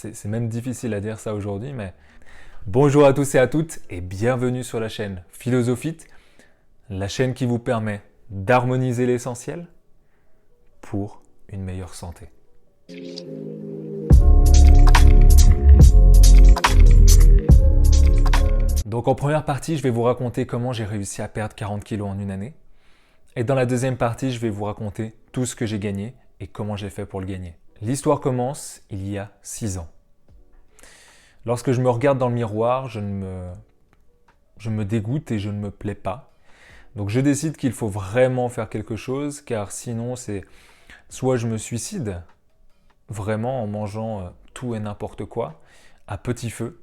C'est même difficile à dire ça aujourd'hui, mais bonjour à tous et à toutes et bienvenue sur la chaîne Philosophite, la chaîne qui vous permet d'harmoniser l'essentiel pour une meilleure santé. Donc en première partie, je vais vous raconter comment j'ai réussi à perdre 40 kilos en une année. Et dans la deuxième partie, je vais vous raconter tout ce que j'ai gagné et comment j'ai fait pour le gagner. L'histoire commence il y a 6 ans. Lorsque je me regarde dans le miroir, je me dégoûte et je ne me plais pas. Donc je décide qu'il faut vraiment faire quelque chose, car sinon c'est soit je me suicide, vraiment en mangeant tout et n'importe quoi, à petit feu,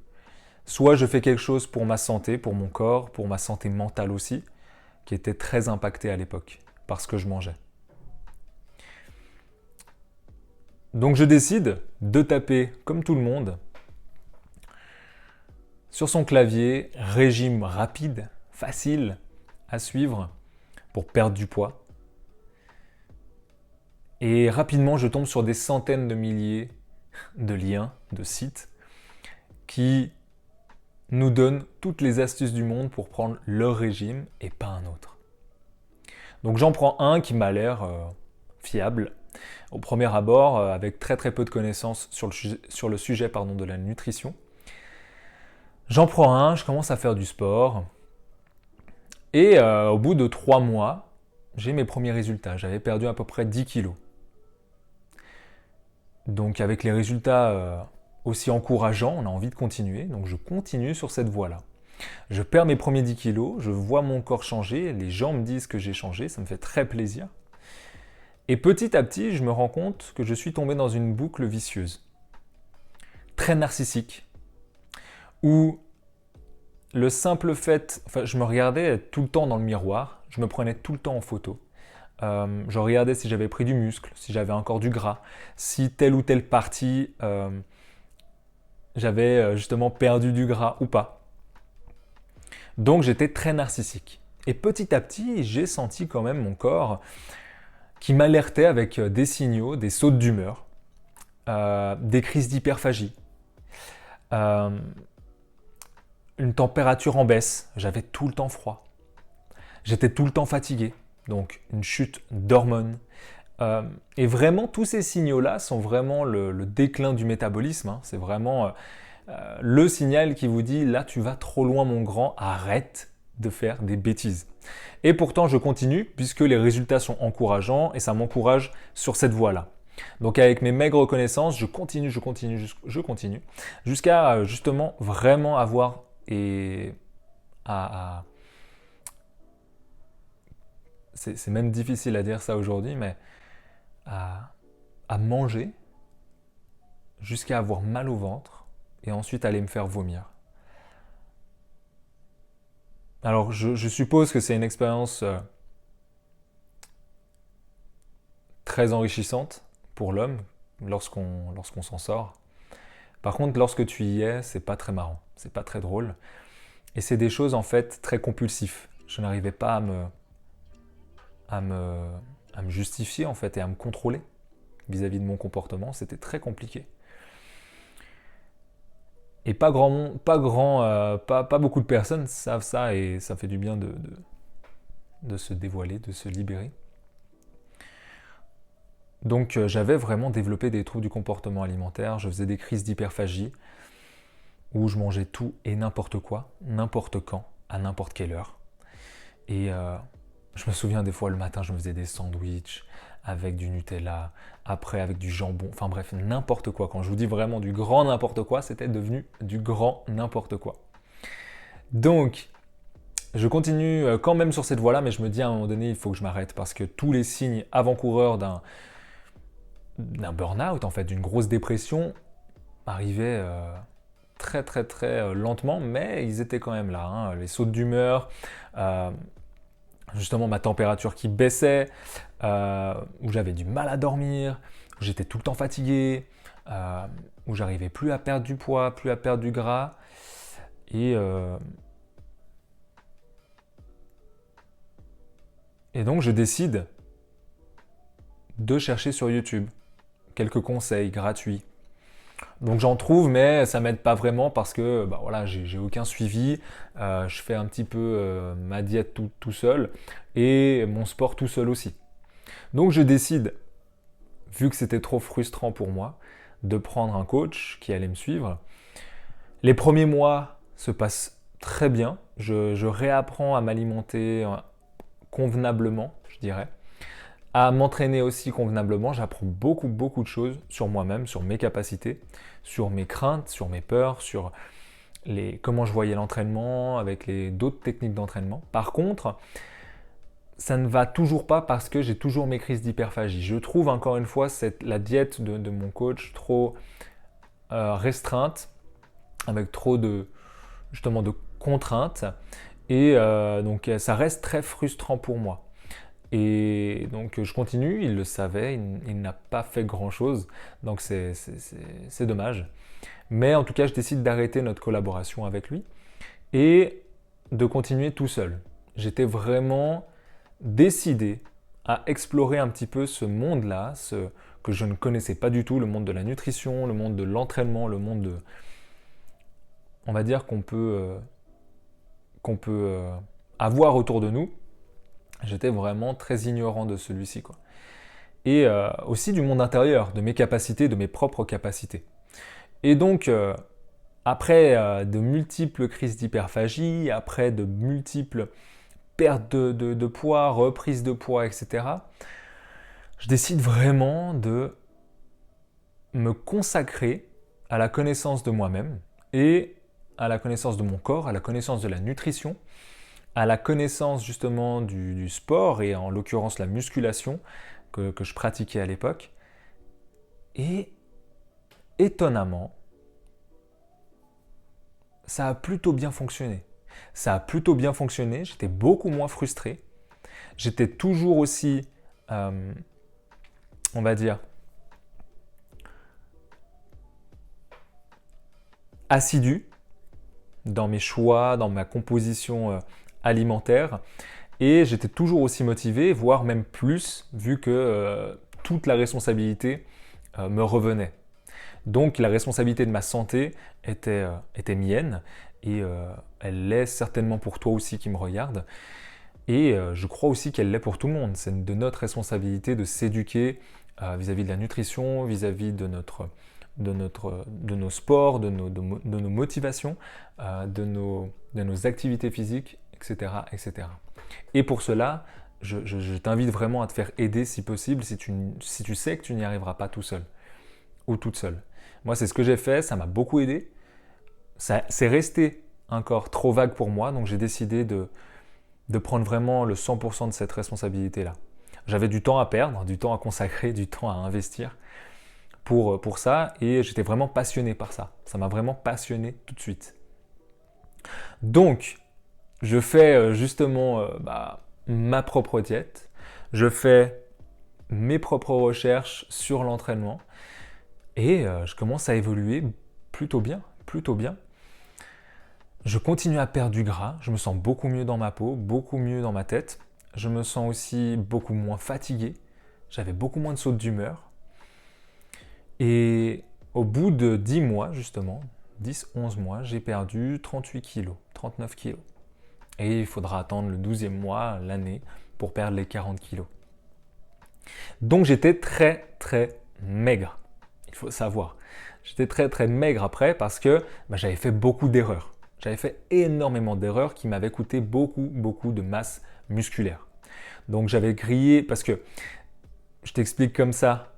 soit je fais quelque chose pour ma santé, pour mon corps, pour ma santé mentale aussi, qui était très impactée à l'époque, parce que je mangeais. Donc je décide de taper, comme tout le monde, sur son clavier, régime rapide, facile à suivre pour perdre du poids. Et rapidement, je tombe sur des centaines de milliers de liens, de sites, qui nous donnent toutes les astuces du monde pour prendre leur régime et pas un autre. Donc j'en prends un qui m'a l'air fiable, au premier abord, avec très très peu de connaissances sur le sujet de la nutrition. J'en prends un, je commence à faire du sport, et au bout de 3 mois, j'ai mes premiers résultats. J'avais perdu à peu près 10 kilos. Donc avec les résultats aussi encourageants, on a envie de continuer, donc je continue sur cette voie-là. Je perds mes premiers 10 kilos, je vois mon corps changer, les gens me disent que j'ai changé, ça me fait très plaisir. Et petit à petit, je me rends compte que je suis tombé dans une boucle vicieuse, très narcissique, où le simple fait, je me regardais tout le temps dans le miroir, je me prenais tout le temps en photo. Je regardais si j'avais pris du muscle, si j'avais encore du gras, si telle ou telle partie j'avais justement perdu du gras ou pas. Donc j'étais très narcissique. Et petit à petit, j'ai senti quand même mon corps qui m'alertait avec des signaux, des sautes d'humeur, des crises d'hyperphagie, une température en baisse, j'avais tout le temps froid, j'étais tout le temps fatigué, donc une chute d'hormones. Et vraiment, tous ces signaux-là sont vraiment le déclin du métabolisme. Hein. C'est vraiment le signal qui vous dit « là, tu vas trop loin, mon grand, arrête de faire des bêtises ». Et pourtant, je continue puisque les résultats sont encourageants et ça m'encourage sur cette voie-là. Donc avec mes maigres connaissances, je continue, jusqu'à justement vraiment avoir c'est même difficile à dire ça aujourd'hui, mais à manger jusqu'à avoir mal au ventre et ensuite aller me faire vomir. Alors je suppose que c'est une expérience très enrichissante pour l'homme lorsqu'on s'en sort. Par contre, lorsque tu y es, c'est pas très marrant, c'est pas très drôle. Et c'est des choses en fait très compulsives. Je n'arrivais pas à me justifier en fait et à me contrôler vis-à-vis de mon comportement, c'était très compliqué. Et pas beaucoup de personnes savent ça et ça fait du bien de se dévoiler, de se libérer. Donc j'avais vraiment développé des troubles du comportement alimentaire, je faisais des crises d'hyperphagie où je mangeais tout et n'importe quoi, n'importe quand, à n'importe quelle heure. Et je me souviens des fois le matin, je me faisais des sandwichs avec du Nutella, après avec du jambon, enfin bref, n'importe quoi. Quand je vous dis vraiment du grand n'importe quoi, c'était devenu du grand n'importe quoi. Donc, je continue quand même sur cette voie-là, mais je me dis à un moment donné, il faut que je m'arrête parce que tous les signes avant-coureurs d'un burn-out, en fait, d'une grosse dépression, arrivaient très très très lentement, mais ils étaient quand même là. Hein. Les sautes d'humeur, justement ma température qui baissait, où j'avais du mal à dormir, où j'étais tout le temps fatigué, où j'arrivais plus à perdre du poids, plus à perdre du gras. Et donc je décide de chercher sur YouTube quelques conseils gratuits Donc j'en trouve, mais ça m'aide pas vraiment parce que bah, voilà, j'ai aucun suivi. Je fais un petit peu ma diète tout seul et mon sport tout seul aussi. Donc je décide, vu que c'était trop frustrant pour moi, de prendre un coach qui allait me suivre. Les premiers mois se passent très bien. Je réapprends à m'alimenter convenablement, je dirais. À m'entraîner aussi convenablement. J'apprends beaucoup de choses sur moi-même, sur mes capacités, sur mes craintes, sur mes peurs, sur comment je voyais l'entraînement avec d'autres techniques d'entraînement. Par contre, ça ne va toujours pas parce que j'ai toujours mes crises d'hyperphagie. Je trouve encore une fois la diète de mon coach trop restreinte, avec trop justement de contraintes. Et donc ça reste très frustrant pour moi. Et donc je continue, il le savait, il n'a pas fait grand-chose, donc c'est dommage. Mais en tout cas, je décide d'arrêter notre collaboration avec lui et de continuer tout seul. J'étais vraiment décidé à explorer un petit peu ce monde-là, que je ne connaissais pas du tout, le monde de la nutrition, le monde de l'entraînement, le monde on va dire qu'on peut avoir autour de nous. J'étais vraiment très ignorant de celui-ci, quoi. Et aussi du monde intérieur, de mes capacités, de mes propres capacités. Et donc, après de multiples crises d'hyperphagie, après de multiples pertes de poids, reprises de poids, etc., je décide vraiment de me consacrer à la connaissance de moi-même et à la connaissance de mon corps, à la connaissance de la nutrition, à la connaissance justement du sport et en l'occurrence la musculation que je pratiquais à l'époque. Et étonnamment, ça a plutôt bien fonctionné. Ça a plutôt bien fonctionné, j'étais beaucoup moins frustré. J'étais toujours aussi, on va dire, assidu dans mes choix, dans ma composition alimentaire. Et j'étais toujours aussi motivé, voire même plus, vu que toute la responsabilité me revenait. Donc la responsabilité de ma santé était mienne, et elle l'est certainement pour toi aussi qui me regarde. Et je crois aussi qu'elle l'est pour tout le monde. C'est de notre responsabilité de s'éduquer vis-à-vis de la nutrition, vis-à-vis de nos sports, de nos motivations, de nos activités physiques, etc., etc. Et pour cela, je t'invite vraiment à te faire aider si possible, si tu sais que tu n'y arriveras pas tout seul ou toute seule. Moi, c'est ce que j'ai fait, ça m'a beaucoup aidé. C'est resté encore trop vague pour moi, donc j'ai décidé de prendre vraiment le 100% de cette responsabilité-là. J'avais du temps à perdre, du temps à consacrer, du temps à investir pour ça, et j'étais vraiment passionné par ça. Ça m'a vraiment passionné tout de suite. Donc, je fais justement ma propre diète, je fais mes propres recherches sur l'entraînement, et je commence à évoluer plutôt bien, plutôt bien. Je continue à perdre du gras, je me sens beaucoup mieux dans ma peau, beaucoup mieux dans ma tête. Je me sens aussi beaucoup moins fatigué, j'avais beaucoup moins de sautes d'humeur. Et au bout de 10 mois, justement, 10-11 mois, j'ai perdu 38 kilos, 39 kilos. Et il faudra attendre le 12e mois, l'année, pour perdre les 40 kilos. Donc j'étais très maigre, il faut savoir. J'étais très maigre après parce que j'avais fait beaucoup d'erreurs. J'avais fait énormément d'erreurs qui m'avaient coûté beaucoup de masse musculaire. Donc j'avais grillé, parce que je t'explique comme ça,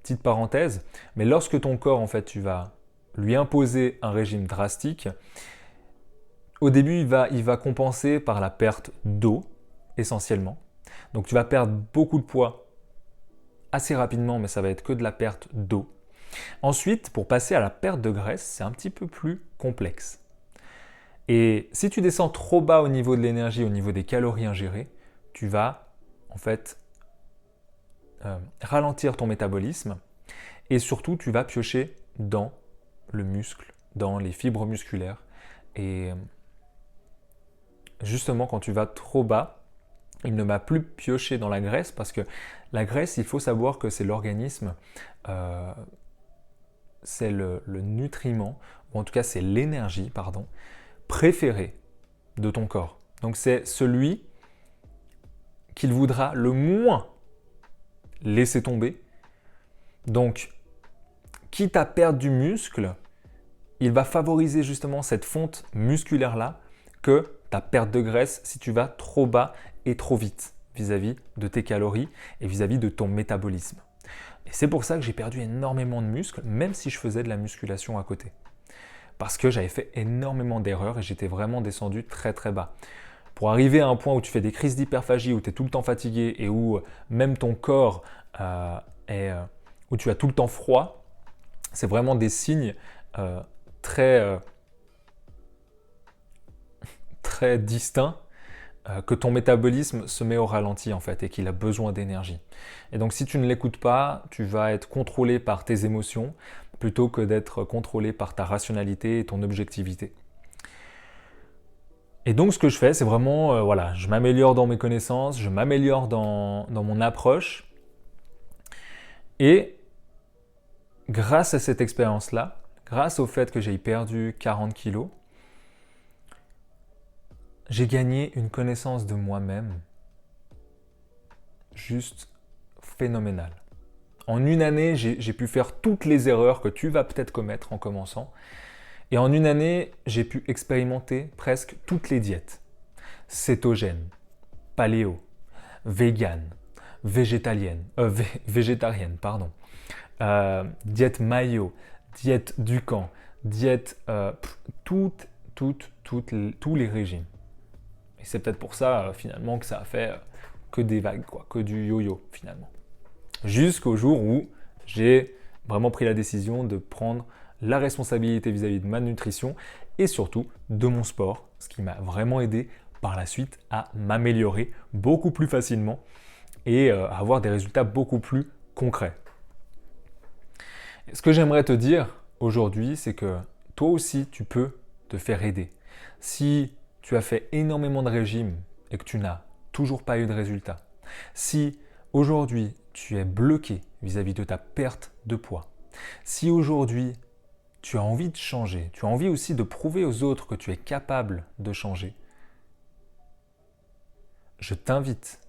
petite parenthèse, mais lorsque ton corps, en fait, tu vas lui imposer un régime drastique, au début, il va compenser par la perte d'eau, essentiellement. Donc tu vas perdre beaucoup de poids assez rapidement, mais ça va être que de la perte d'eau. Ensuite, pour passer à la perte de graisse, c'est un petit peu plus complexe. Et si tu descends trop bas au niveau de l'énergie, au niveau des calories ingérées, tu vas en fait ralentir ton métabolisme, et surtout tu vas piocher dans le muscle, dans les fibres musculaires. Et justement, quand tu vas trop bas, il ne va plus piocher dans la graisse, parce que la graisse, il faut savoir que c'est l'organisme c'est le nutriment, ou en tout cas c'est l'énergie, pardon, préférée de ton corps. Donc c'est celui qu'il voudra le moins laisser tomber. Donc, quitte à perdre du muscle, il va favoriser justement cette fonte musculaire-là que ta perte de graisse si tu vas trop bas et trop vite vis-à-vis de tes calories et vis-à-vis de ton métabolisme. Et c'est pour ça que j'ai perdu énormément de muscles, même si je faisais de la musculation à côté. Parce que j'avais fait énormément d'erreurs et j'étais vraiment descendu très très bas. Pour arriver à un point où tu fais des crises d'hyperphagie, où tu es tout le temps fatigué et où même ton corps où tu as tout le temps froid, c'est vraiment des signes très distincts que ton métabolisme se met au ralenti en fait et qu'il a besoin d'énergie. Et donc si tu ne l'écoutes pas, tu vas être contrôlé par tes émotions plutôt que d'être contrôlé par ta rationalité et ton objectivité. Et donc ce que je fais, c'est vraiment, voilà, je m'améliore dans mes connaissances, je m'améliore dans mon approche. Et grâce à cette expérience-là, grâce au fait que j'ai perdu 40 kilos, j'ai gagné une connaissance de moi-même juste phénoménale. En une année, j'ai pu faire toutes les erreurs que tu vas peut-être commettre en commençant. Et en une année, j'ai pu expérimenter presque toutes les diètes. Cétogène, paléo, vegan, végétarienne, pardon. Diète mayo, diète Ducan, diète tous les régimes. Et c'est peut-être pour ça finalement que ça a fait que des vagues, quoi, que du yo-yo finalement. Jusqu'au jour où j'ai vraiment pris la décision de prendre la responsabilité vis-à-vis de ma nutrition et surtout de mon sport, ce qui m'a vraiment aidé par la suite à m'améliorer beaucoup plus facilement et à avoir des résultats beaucoup plus concrets. Et ce que j'aimerais te dire aujourd'hui, c'est que toi aussi, tu peux te faire aider. Si tu as fait énormément de régimes et que tu n'as toujours pas eu de résultats, si aujourd'hui tu es bloqué vis-à-vis de ta perte de poids, si aujourd'hui tu as envie de changer, tu as envie aussi de prouver aux autres que tu es capable de changer, je t'invite,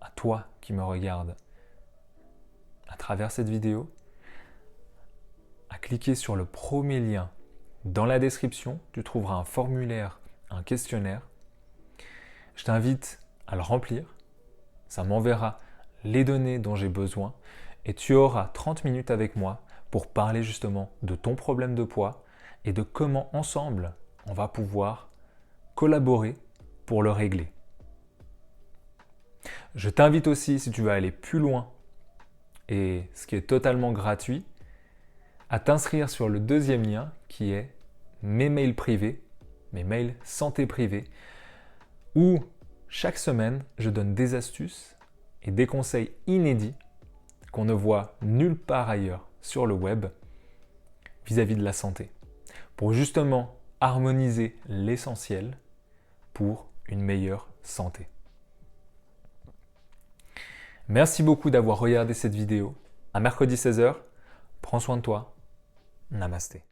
à toi qui me regardes à travers cette vidéo, à cliquer sur le premier lien dans la description. Tu trouveras un formulaire, un questionnaire. Je t'invite à le remplir. Ça m'enverra les données dont j'ai besoin et tu auras 30 minutes avec moi pour parler justement de ton problème de poids et de comment ensemble on va pouvoir collaborer pour le régler. Je t'invite aussi, si tu veux aller plus loin, et ce qui est totalement gratuit, à t'inscrire sur le deuxième lien qui est mes mails privés, mes mails santé privée, où chaque semaine je donne des astuces et des conseils inédits qu'on ne voit nulle part ailleurs sur le web vis-à-vis de la santé, pour justement harmoniser l'essentiel pour une meilleure santé. Merci beaucoup d'avoir regardé cette vidéo. À mercredi 16h, prends soin de toi. Namasté.